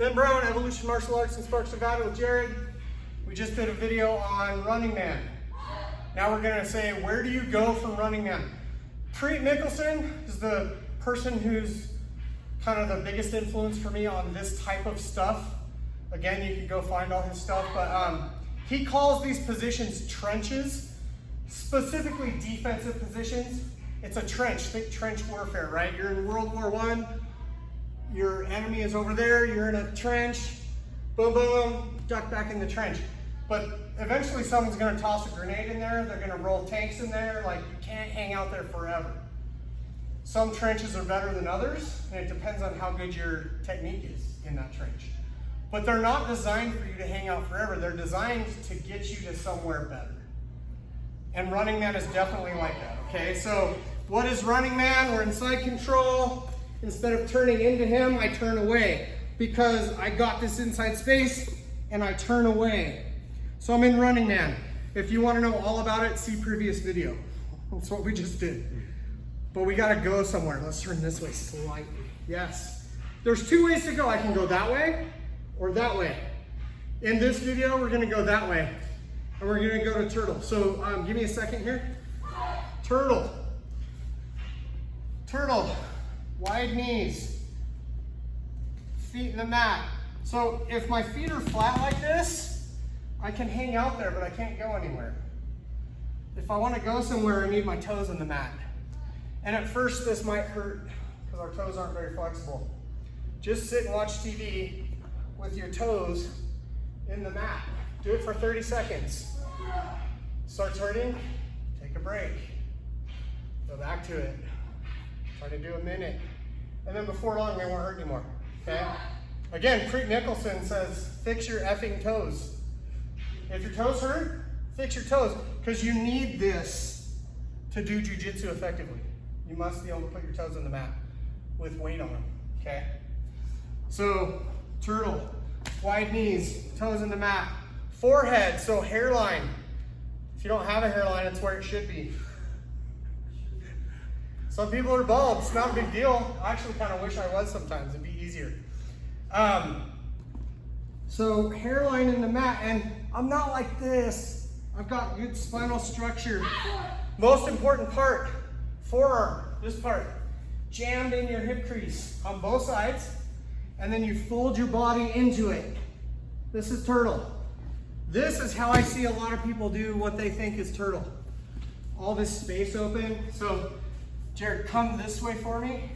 Ben Brown, Evolution Martial Arts in Sparks, Nevada with Jared. We just did a video on Running Man. Now we're gonna say, where do you go from Running Man? Preet Mickelson is the person who's kind of the biggest influence for me on this type of stuff. Again, you can go find all his stuff, but he calls these positions trenches, specifically defensive positions. It's a trench, think trench warfare, right? You're in World War I, your enemy is over there, you're in a trench, boom, boom, duck back in the trench. But eventually someone's gonna toss a grenade in there, they're gonna roll tanks in there, like you can't hang out there forever. Some trenches are better than others, and it depends on how good your technique is in that trench. But they're not designed for you to hang out forever, they're designed to get you to somewhere better. And Running Man is definitely like that, okay? So what is Running Man? We're in side control. Instead of turning into him, I turn away because I got this inside space and I turn away. So I'm in Running Man. If you want to know all about it, see previous video. That's what we just did. But we got to go somewhere. Let's turn this way slightly. Yes. There's two ways to go. I can go that way or that way. In this video, we're going to go that way. And we're going to go to turtle. So give me a second here. Turtle. Turtle. Wide knees, feet in the mat. So if my feet are flat like this, I can hang out there, but I can't go anywhere. If I want to go somewhere, I need my toes in the mat. And at first this might hurt because our toes aren't very flexible. Just sit and watch TV with your toes in the mat. Do it for 30 seconds. Starts hurting, take a break. Go back to it. Try to do a minute. And then before long, they won't hurt anymore, okay? Again, Preet Mickelson says, fix your effing toes. If your toes hurt, fix your toes, because you need this to do jujitsu effectively. You must be able to put your toes in the mat with weight on them, okay? So, turtle, wide knees, toes in the mat. Forehead, so hairline. If you don't have a hairline, it's where it should be. Some people are bald, it's not a big deal. I actually kind of wish I was sometimes, it'd be easier. So hairline in the mat, and I'm not like this. I've got good spinal structure. Most important part, forearm, this part, jammed in your hip crease on both sides, and then you fold your body into it. This is turtle. This is how I see a lot of people do what they think is turtle. All this space open, so Jared, come this way for me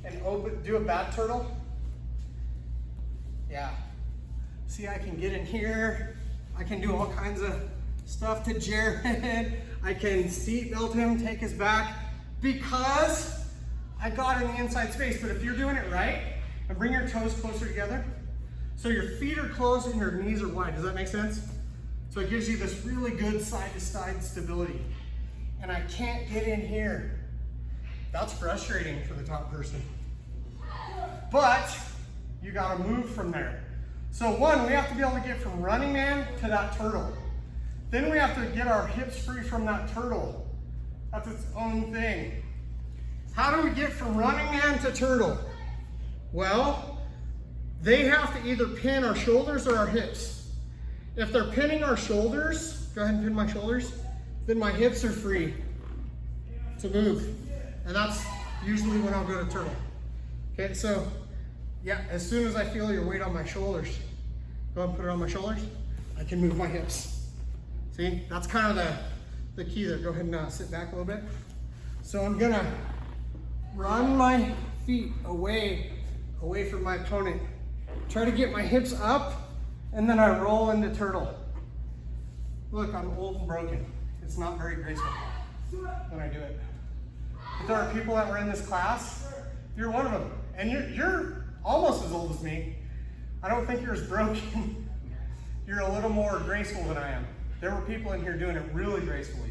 and do a bad turtle. Yeah. See, I can get in here. I can do all kinds of stuff to Jared. I can seat belt him, take his back, because I got in the inside space. But if you're doing it right, and bring your toes closer together, so your feet are closed and your knees are wide. Does that make sense? So it gives you this really good side-to-side stability. And I can't get in here. That's frustrating for the top person. But you gotta move from there. So one, we have to be able to get from Running Man to that turtle. Then we have to get our hips free from that turtle. That's its own thing. How do we get from Running Man to turtle? Well, they have to either pin our shoulders or our hips. If they're pinning our shoulders, go ahead and pin my shoulders, then my hips are free to move. And that's usually when I'll go to turtle. Okay, so yeah, as soon as I feel your weight on my shoulders, go ahead and put it on my shoulders, I can move my hips. See, that's kind of the key there. Go ahead and sit back a little bit. So I'm gonna run my feet away from my opponent. Try to get my hips up, and then I roll into turtle. Look, I'm old and broken. It's not very graceful when I do it. But there are people that were in this class, you're one of them, and you're almost as old as me. I don't think you're as broken. You're a little more graceful than I am. There were people in here doing it really gracefully.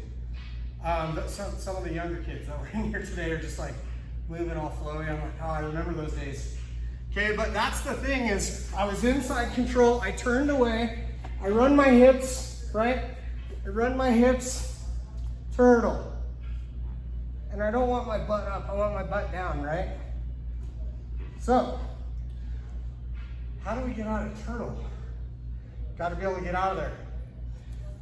But some of the younger kids that were in here today are just like moving all flowy. I'm like, oh, I remember those days. Okay, but that's the thing is, I was inside control, I turned away, I run my hips, right? I run my hips, turtle. And I don't want my butt up, I want my butt down, right? So, How do we get out of turtle? Got to be able to get out of there.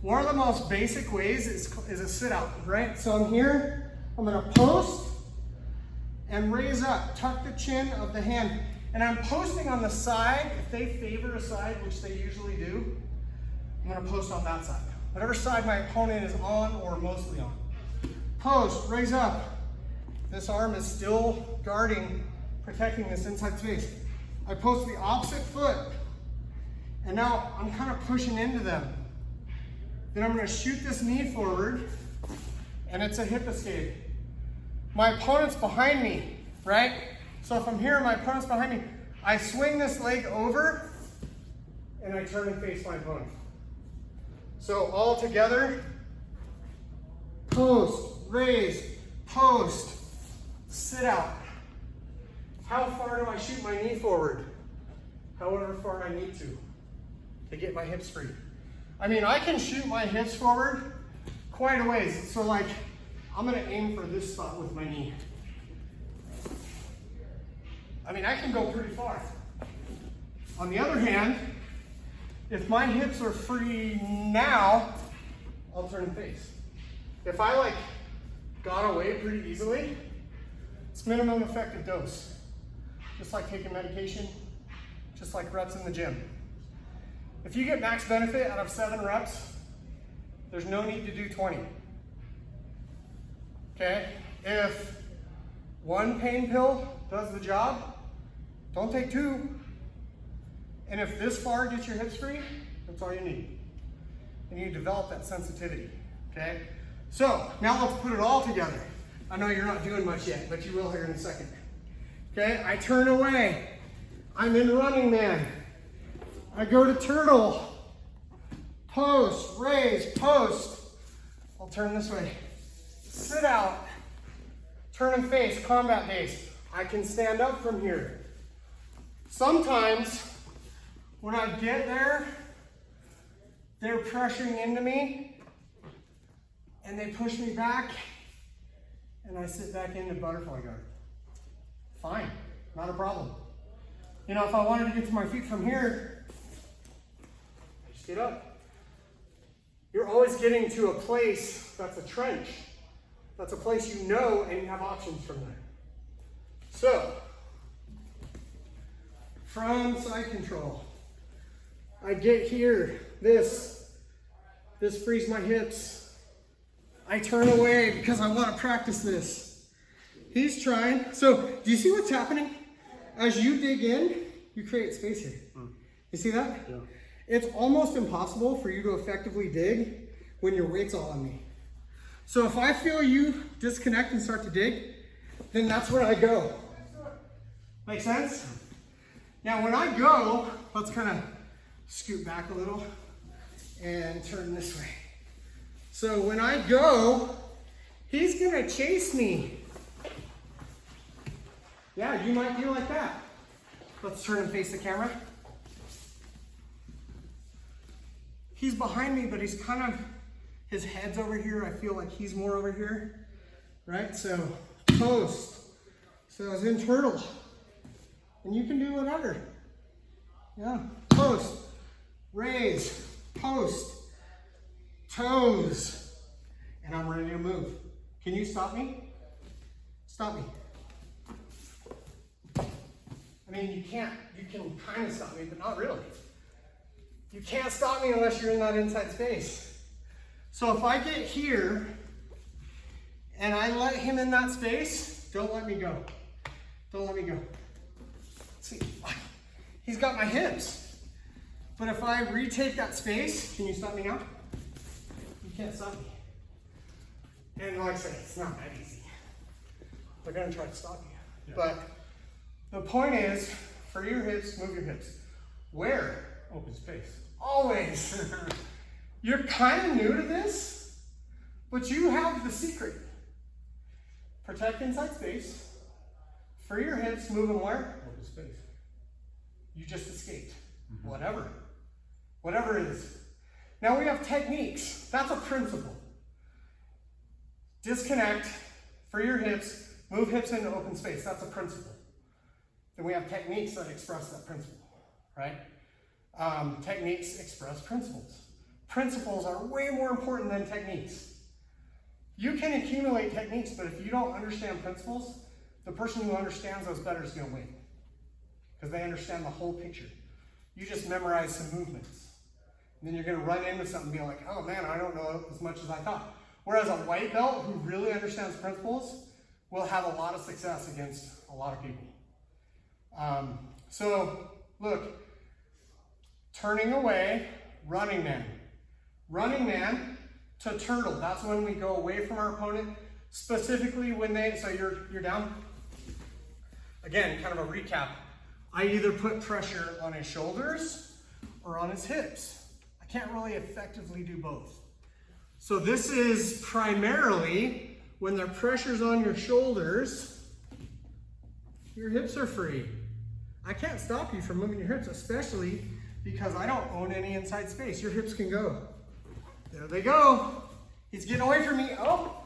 One of the most basic ways is a sit out, right? So I'm here, I'm gonna post and raise up, tuck the chin of the hand. And I'm posting on the side. If they favor a side, which they usually do, I'm gonna post on that side. Whatever side my opponent is on or mostly on. Post, raise up. This arm is still guarding, protecting this inside space. I post the opposite foot, and now I'm kind of pushing into them. Then I'm gonna shoot this knee forward, and it's a hip escape. My opponent's behind me, right? So if I'm here and my opponent's behind me, I swing this leg over and I turn and face my opponent. So all together, post, raise, post, sit out. How far do I shoot my knee forward? However far I need to get my hips free. I mean, I can shoot my hips forward quite a ways. So like, I'm gonna aim for this spot with my knee. I mean, I can go pretty far. On the other hand, if my hips are free now, I'll turn and face. If I like got away pretty easily, it's minimum effective dose. Just like taking medication, just like reps in the gym. If you get max benefit out of 7 reps, there's no need to do 20. Okay? If one pain pill does the job, don't take 2. And if this far gets your hips free, that's all you need. And you develop that sensitivity, okay? So, now let's put it all together. I know you're not doing much yet, but you will here in a second. Okay, I turn away. I'm in running man. I go to turtle. Post, raise, post. I'll turn this way. Sit out. Turn and face, combat base. I can stand up from here. Sometimes, when I get there, they're pressuring into me, and they push me back, and I sit back into butterfly guard. Fine, not a problem. You know, if I wanted to get to my feet from here, I just get up. You're always getting to a place that's a trench. That's a place you know, and you have options from there. So, from side control, I get here, this frees my hips. I turn away because I want to practice this. He's trying. So, do you see what's happening? As you dig in, you create space here. You see that? Yeah. It's almost impossible for you to effectively dig when your weight's all on me. So if I feel you disconnect and start to dig, then that's where I go. Make sense? Now when I go, let's kind of scoot back a little and turn this way. So when I go, he's gonna chase me. Yeah, you might feel like that. Let's turn and face the camera. He's behind me, but he's kind of, his head's over here. I feel like he's more over here, right? So post. So it's internal. And you can do whatever. Yeah, post, raise, post, toes. And I'm ready to move. Can you stop me? Stop me. I mean, you can kind of stop me, but not really. You can't stop me unless you're in that inside space. So if I get here and I let him in that space, don't let me go. Don't let me go. See, he's got my hips. But if I retake that space, can you stop me now? You can't stop me. And like I say, it's not that easy. They're gonna try to stop you. Yeah. But the point is, for your hips, move your hips. Where? Open space. Always. You're kind of new to this, but you have the secret. Protect inside space. For your hips, move them where? Open space. You just escaped. Mm-hmm. Whatever it is. Now we have techniques. That's a principle. Disconnect. For your hips, move hips into open space. That's a principle. Then we have techniques that express that principle. right? Techniques express principles. Principles are way more important than techniques. You can accumulate techniques, but if you don't understand principles, the person who understands those better is going to win. Because they understand the whole picture. You just memorize some movements. And then you're going to run into something and be like, oh man, I don't know as much as I thought. Whereas a white belt who really understands principles will have a lot of success against a lot of people. So look, turning away, running man. Running man to turtle. That's when we go away from our opponent. Specifically when so you're down. Again, kind of a recap. I either put pressure on his shoulders or on his hips. I can't really effectively do both. So this is primarily when the pressure's on your shoulders, your hips are free. I can't stop you from moving your hips, especially because I don't own any inside space. Your hips can go. There they go. He's getting away from me. Oh,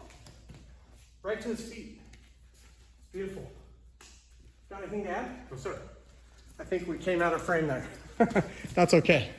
right to his feet. It's beautiful. Got anything to add? No, sir. I think we came out of frame there. That's okay.